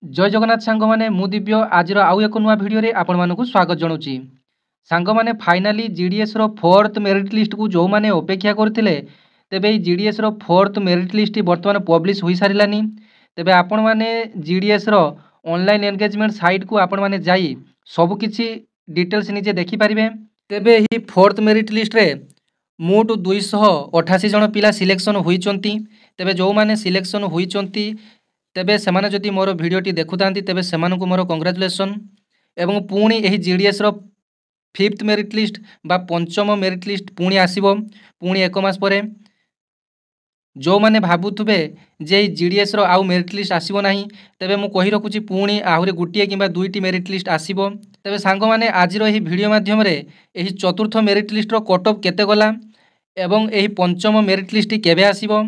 जय जगन्नाथ सांग मैंने मु दिव्य आज आउ एक नुआ भिडियो आपण मानक स्वागत जनाऊँगी। सांग मैंने फाइनाली जीडीएस रो फोर्थ मेरिट लिस्ट को जो मैंने अपेक्षा करते तेबे जीडीएस रो फोर्थ मेरिट लिस्ट बर्तमान पब्लिश हो सारानी। तेबे आपण मैंने जीडीएस रो ऑनलाइन एंगेजमेंट साइट को आपण मैंने जाई सबकि डिटेल्स निजे देखिपारे। तेबे ही फोर्थ मेरिट लिस्ट रे मोट 288 जन पिला सिलेक्शन होइचंती। तेबे जो मैंने सिलेक्शन होइचंती तेबे सेमाने जदि मोर भिडियोटी देखुतांती तेबे सेमानकु मोर कंग्रेचुलेसन। एवं पुणी एही जीडीएस रो फिफ्थ मेरिट लिस्ट बा पंचम मेरिट लिस्ट पुणी आसीबो पुणी एक मास परे। जो मैंने भावुवे जे जीडीएस रो आउ मेरिट लिस्ट आसीबो नाही तेबे मु कहि रखुची पुणी आहुरी गुटिए किंबा दुईटी मेरिट लिस्ट आसीबो। तेबे सांग माने आजिरो एही भिडियो माध्यम रे एही चतुर्थ मेरिट लिस्ट रो कट ऑफ केते गला एवं एही पंचम मेरिट लिस्ट केबे आसीबो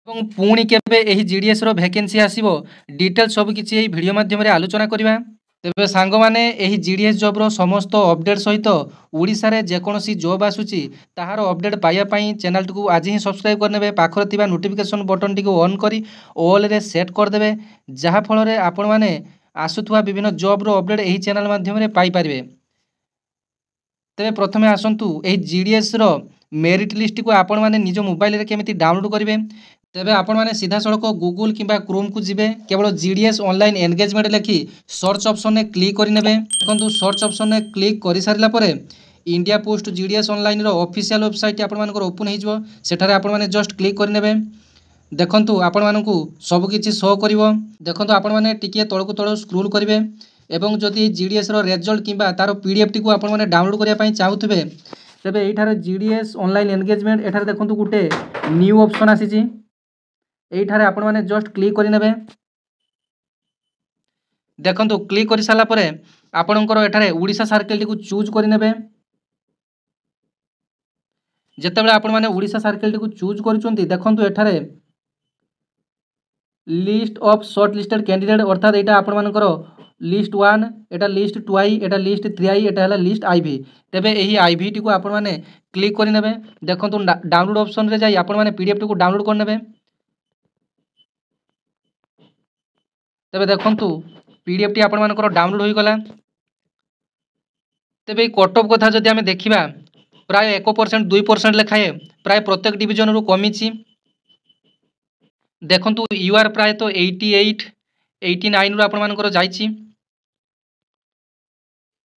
एवं पुणी केबे एही जीडीएस रो वैकेंसी आसीबो डिटेल सब किछि एही भिडियो माध्यम रे आलोचना करिबा। तेबे सांग माने एही जीडीएस जॉब रो समस्त अपडेट सहित ओडिसा रे जेकोसी जॉब आसुची ताहार अपडेट पाइबा पई चैनल को आज ही सब्सक्राइब करनेबे। पाखर थिबा नोटिफिकेशन बटन टी को ऑन करी ऑल रे सेट कर देबे जहा फल रे आपण माने आसुथुवा विभिन्न जॉब रो अपडेट एही चैनल माध्यम रे पाई परिबे। तेबे प्रथमे आसंतु एही जीडीएस रो मेरिट लिस्ट को आपण माने निज मोबाइल रे केमिति डाउनलोड करिवे। तेबे आपण माने सीधा सड़क गूगल किंबा क्रोम को जिबे केवल जीडीएस ऑनलाइन एंगेजमेंट लेखि सर्च ऑप्शन ने क्लिक करि नेबे। देखंतु सर्च ऑप्शन ने क्लिक करि सारिला परे इंडिया पोस्ट जीडीएस ऑनलाइन रो ऑफिशियल वेबसाइट आपण मानकर ओपन हो जिवो। सेठारे आपण माने जस्ट क्लिक करि नेबे। देखंतु आपण मानकु सब किछि शो करिवो। देखंतु आपण माने टिके तळकु तळ स्क्रॉल करिवे एवं जदि जीडीएस रो रिजल्ट किंबा तारो पीडीएफ टी को आपण माने डाउनलोड करिया पई चाहुथिबे तेबे एठारे जीडीएस ऑनलाइन एंगेजमेंट एठारे देखंतु गुटे न्यू ऑप्शन आसीची एठारे आपण माने जस्ट क्लिक करि नेबे। देखंतु क्लिक करि साला परे आपणकर एठारे ओडिशा सर्कल टी को चूज करि नेबे। जेतेबेले आपण माने ओडिशा सर्कल टी को चूज करिसोंती देखंतु एठारे list of shortlisted candidate अर्थात एटा आपण मानकर लिस्ट 1 एटा लिस्ट 2i एटा लिस्ट 3i एटा हला लिस्ट iv। तेबे एही iv टी को आपण माने क्लिक करि नेबे। देखंतु डाउनलोड ऑप्शन रे जाई आपण माने पीडीएफ टी को डाउनलोड कर नेबे। तेबे देखंतु पीडीएफ टी आपण मानकर डाउनलोड होई गला। तेबे कट ऑफ कथा जदि आमे देखिबा प्राय 1% 2% लेखाए प्राय प्रत्येक डिवीजन रु कमिछि। देखंतु यूआर प्राय तो 88 89 रु आपण मानकर जाईछि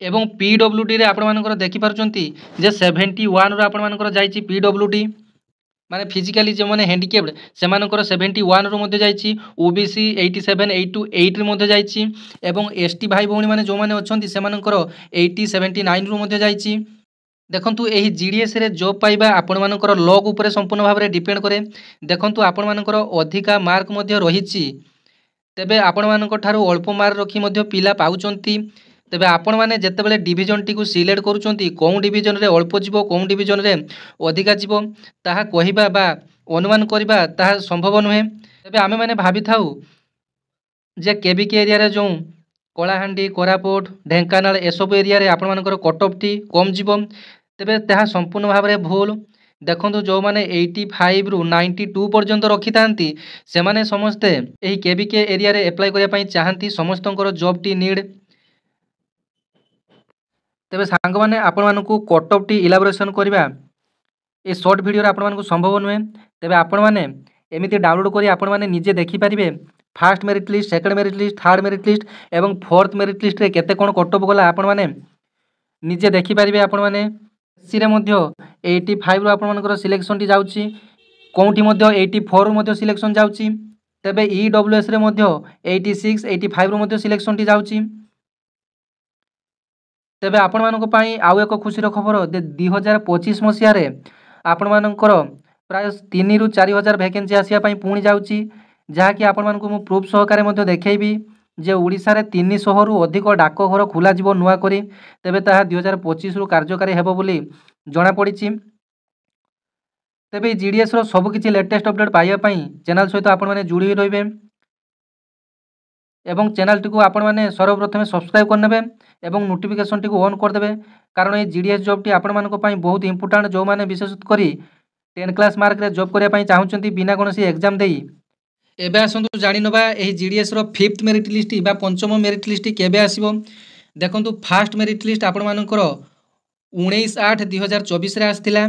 एवं पीडब्ल्यूडी रे आपण मानकर देखि पारुचंती जे 71 रु आपण मानकर जाईछि पीडब्ल्यूडी माने फिजिकली जो माने हैंडिकैप्ड से मानकर 71 रु मध्ये जाईछि। ओबीसी 87 828 रे मध्ये जाईछि एवं एसटी भाई भौणी माने जो माने अछंती से मानकर 80 79 रु मध्ये जाईछि। देखंतु एही जीडीएस रे जॉब पाइबा आपण मानकर लक ऊपर संपूर्ण भाव रे डिपेंड करे। देखंतु आपण मानकर अधिका मार्क मध्ये रहिछि तेबे आपण मानकर थारु अल्प मार्क रखी मध्ये पिला पाउचंती। तेबे आपण माने जेतेबेले डिवीजन टी को सिलेक्ट करूचंती कोन डिवीजन रे अल्प जिवो कोन डिवीजन रे अधिका जिवो ताहा कहिबा बा अनुमान करिबा ताहा संभव नुहे। तेबे आमे माने भाबी थाउ जे केबीके एरिया रे जो कलाहांडी कोरापुट ढेंकानाल एसबु एरिया रे आपण मानकर कट ऑफ टी कम जिवो तेबे ताहा संपूर्ण भाव रे भूल। देखंतु जो माने 85 रु 92 पर्यंत रखि तांती से माने समस्ते एही केबीके एरिया रे अप्लाई करिया पई चाहंती समस्तंकर जॉब टी नीड। तेबे सांग माने आपण मानकु कट ऑफ टी इलाबोरेशन करिबा ए शॉर्ट वीडियो रे आपण मानकु संभव नुहे। तेबे आपण माने एमिति डाउनलोड करी आपण माने निजे देखि परिबे first merit list second merit list third merit list एवं फोर्थ मेरिट लिस्ट रे केते कोन कट ऑफ गला आपण माने निजे देखि परिबे। आपण माने सी रे मध्ये 85 रु आपण मानकर सिलेक्शन टी जाउची कोउठी मध्ये 84 रु मध्ये सिलेक्शन जाउची। तेबे ईडब्ल्यूएस रे मध्ये 86 85 रु मध्ये सिलेक्शन टी जाउची। तेबे आपण मानक पई आउ एक खुशी खबर 2025 मसिया रे आपण मानकर प्राय 3 रु 4000 वैकेंसी आसिया पई पुणी जाउची जहा कि आपण मानक मु प्रूफ सहकारे मध्ये देखैबी जे ओडिसा रे 300 रु अधिक डाक घर खुला जीवो नुआ करी। तेबे ताहा 2025 रु कार्यकारी हेबो बोली जणा पड़िछि। तेबे जीडीएस रो सब किछि लेटेस्ट अपडेट पाइबा पई चैनल सहित आपण माने जुड़ी होई रहिबे एवं चैनल टी को आपण माने सर्वप्रथमे सब्सक्राइब कर नेबे एवं नोटिफिकेशन टी को ऑन कर देबे कारण ए जीडीएस जॉब टी आपण मानक पई बहुत इंपोर्टेंट जो माने विशेष करी 10 क्लास मार्क रे जॉब करिया पई चाहुचंती बिना कोनोसी एग्जाम देई एबे आसतु जाणीनवा यही जीडीएस रो फिफ्थ मेरिट लिस्ट बा पंचम मेरिट लिस्ट केबे आसीबो। देखंतु फास्ट मेरिट लिस्ट आपण मानकर 19/8/2024 रे आस्थिला।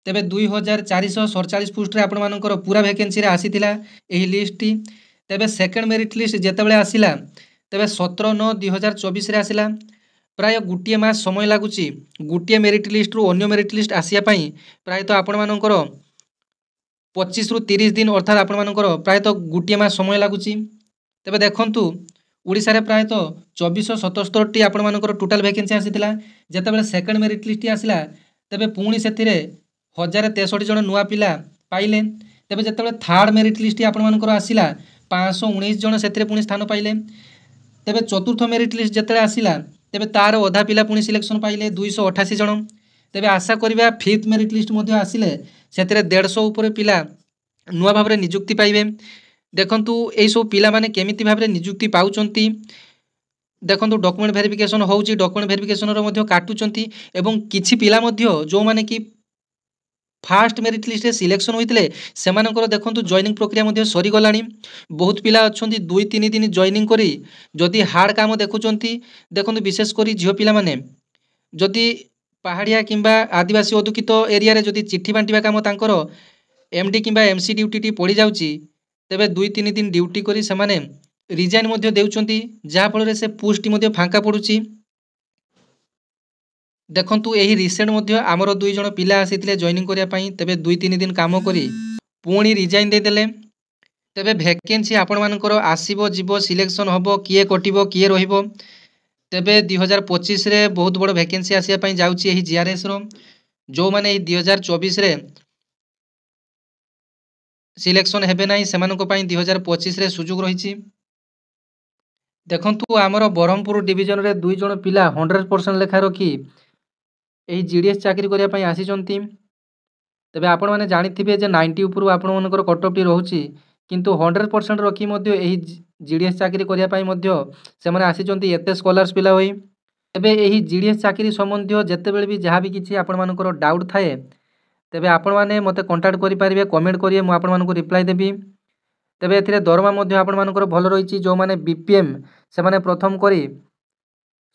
तेबे 2447 पोस्ट रे आपण मानकर पूरा वैकेंसी रे आसीथिला एही लिस्ट टी। तेबे सेकंड मेरिट लिस्ट जेतेबेले आसिला तेबे 17/9/2024 रे आसिला। प्राय गुटिए मास समय लागुची गुटिए मेरिट लिस्ट रु अन्य मेरिट लिस्ट आसिया पई। प्राय तो आपण मानकर 25 रु 30 दिन अर्थात आपण मानकर प्राय तो गुटिए मास समय लागुची। तेबे देखंतु ओडिसा रे प्राय तो 2477 टी आपण मानकर टोटल वैकेंसी आसीथिला। जेतेबेले सेकंड मेरिट लिस्ट आसिला तेबे पुणी सेथिरे 1063 जन नुआ पिला पाइले। तेबे जेतेबेले थर्ड मेरिट लिस्ट आपण मानकर आसिला 519 जन सेथिरे पुणी स्थान पाइले। तेबे चतुर्थ मेरिट लिस्ट जेतेबेले आसिला तेबे तार अधा पिला पुणी सिलेक्शन पाइले 288 जन। तेबे आशा करिबा फिफ्थ मेरिट लिस्ट मध्ये आसिले सेथिरे 150 ऊपर पिला नुआ भाबरे नियुक्ति पाइबे। देखंतु एई सब पिला माने केमिति भाबरे नियुक्ति पाउचंती। देखंतु डॉक्यूमेंट वेरिफिकेशन होउची डॉक्यूमेंट वेरिफिकेशन रो मध्ये काटुचंती एवं किछि पिला मध्ये जो माने कि फास्ट मेरिट लिस्ट सिलेक्शन होइतिले सेमानकर देखंतु जॉइनिंग प्रक्रिया मध्ये सरी गलानी। बहुत पिला अछंती 2-3 दिन जॉइनिंग करी जदि हार्ड काम देखुचंती। देखंतु विशेष करी झियो पिला माने जदि पहाड़िया किंबा आदिवासी अधुकित एरिया रे जदि चिट्ठी बांटिबा काम तांकर एमडी किंबा एमसी ड्यूटी टी पड़ी जाउची तेबे 2-3 दिन ड्यूटी करी सेमाने रिजाइन मध्ये देउचंती जा फल रे से पोस्ट मध्ये फांका पडुची। देखंतु एही रिसेंट मध्ये आमर 2 जण पिला आसीथिले जॉइनिंग करिया पई तेबे 2-3 दिन काम करी पुणी रिजाइन दे देले। तेबे वैकेंसी आपण मानकर आसीबो जीवो सिलेक्शन होबो किए कटिबो किए रहिबो। तेबे 2025 रे बहुत बड़ वैकेंसी आसिया पई जाउची एही जीआरएस रो जो माने एही 2024 रे सिलेक्शन हेबे नाही सेमानको पई 2025 रे सुजुग रहिची। देखंतु आमर बरहमपुर डिवीजन रे 2 जण पिला 100% लेखा रखी एही जीडीएस चाकरी करिया पई आसीचंती। तेबे आपण माने जानिथिबे जे 90 ऊपर आपण मानकर कटअफ टी रहउची किंतु 100% रखी मध्ये एही जीडीएस चाकरी करिया पई मध्ये से माने आसीचंती एते स्कॉलर्स पिला होई। तेबे एही जीडीएस चाकरी संबंधी जेतेबेले भी जहाँ भी किछि आपण मानकर डाउट थाए तेबे आपण माने मते कांटेक्ट करि पारिबे कमेंट करिए मु आपण मानकर रिप्लाई देबी। तेबे एथिरे दरमा मध्ये आपण मानकर भल रहिछि जो माने बीपीएम से माने प्रथम करी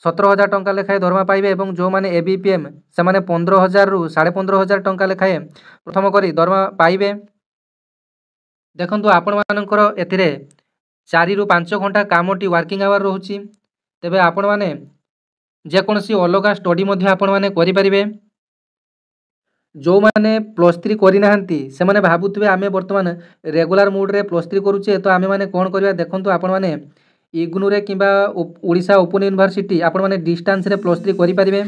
17,000 टंका लेखाए दरमा पाइबे एवं जो माने एबीपीएम से माने 15,000 रु 15,500 टंका लेखाए प्रथम करी दरमा पाइबे। देखंतु आपण मानकर एथिरे 4 रु 5 घंटा कामटी वर्किंग आवर रहउची। तेबे आपण माने जे कोनसी अलगा स्टडी मध्ये आपण माने करि परिबे। जो माने +3 करि नाहंती से माने भाबुतबे आमे वर्तमान रेगुलर मोड रे +3 करूचे तो आमे माने कोन करिया। देखंतु आपण माने इग्नू रे किंबा ओडिशा ओपन यूनिवर्सिटी आपण माने डिस्टेंस रे +3 करि परिबे।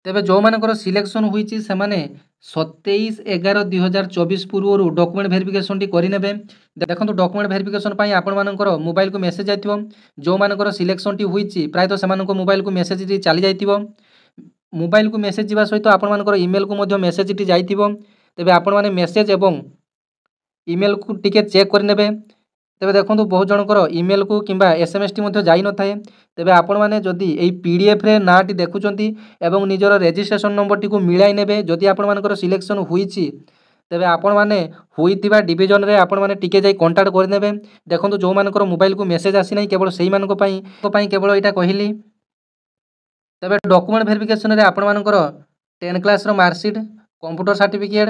तेबे जो मानकर सिलेक्शन होईची से माने 27/11/2024 पूर्व डॉक्यूमेंट वेरिफिकेशन टी करि नेबे। देखंतु डॉक्यूमेंट वेरिफिकेशन पई आपण मानकर मोबाइल को मेसेज आइथिबो। जो मानकर सिलेक्शन टी होईची प्राय तो सेमानको मोबाइल को मेसेज टी चली जाइथिबो। मोबाइल को मेसेज जीवा सहित आपण मानकर ईमेल को मध्ये मेसेज टी जाइथिबो। तेबे आपण माने मेसेज एवं ईमेल को टिके चेक कर नेबे। तेबे देखंतु बहुत जनकर ईमेल को किंबा एसएमएस टी मध्ये जाई न थाए। तेबे आपण माने जदी एई पीडीएफ रे नाटी देखुचंती एवं निजर रजिस्ट्रेशन नंबर टी को मिलाई नेबे। जदी आपण मानकर सिलेक्शन होईची तेबे आपण माने होईतिबा डिवीजन रे आपण माने टिके जाई कांटेक्ट कर नेबे। देखंतु जो मानकर मोबाइल को मेसेज आसी नै केवल सेही मानको पई केवल एटा कहिली। तेबे डॉक्यूमेंट वेरिफिकेशन रे आपण मानकर 10 क्लास रो मार्कशीट कंप्यूटर सर्टिफिकेट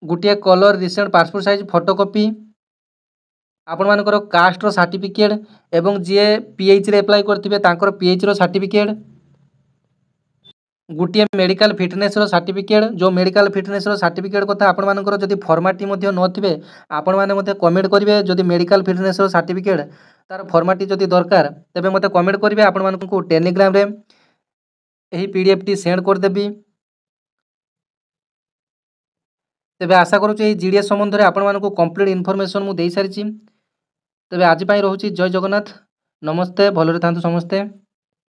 गुटिया colour recent passport size photocopy आपण मानकर कास्ट रो सर्टिफिकेट एवं जे पीएच रे अप्लाई करथिबे तांकर पीएच रो सर्टिफिकेट गुटिया मेडिकल फिटनेस रो सर्टिफिकेट। जो मेडिकल फिटनेस रो सर्टिफिकेट कथा आपण मानकर जदी फॉर्मेट मध्ये नथिबे आपण माने मते कमेंट करिवे। जदी मेडिकल फिटनेस रो सर्टिफिकेट तार फॉर्मेट जदी दरकार तेबे मते कमेंट करिवे। आपण मानकु टेलीग्राम रे एही पीडीएफ टी सेंड कर देबी। तेबे आशा करूछु एही जीडीएस संबंध रे आपण मानकु कंप्लीट इन्फॉर्मेशन मु देई सारिछि। तेबे आज पई रहउछि जय जगन्नाथ नमस्ते भलरे थांतु समस्ते।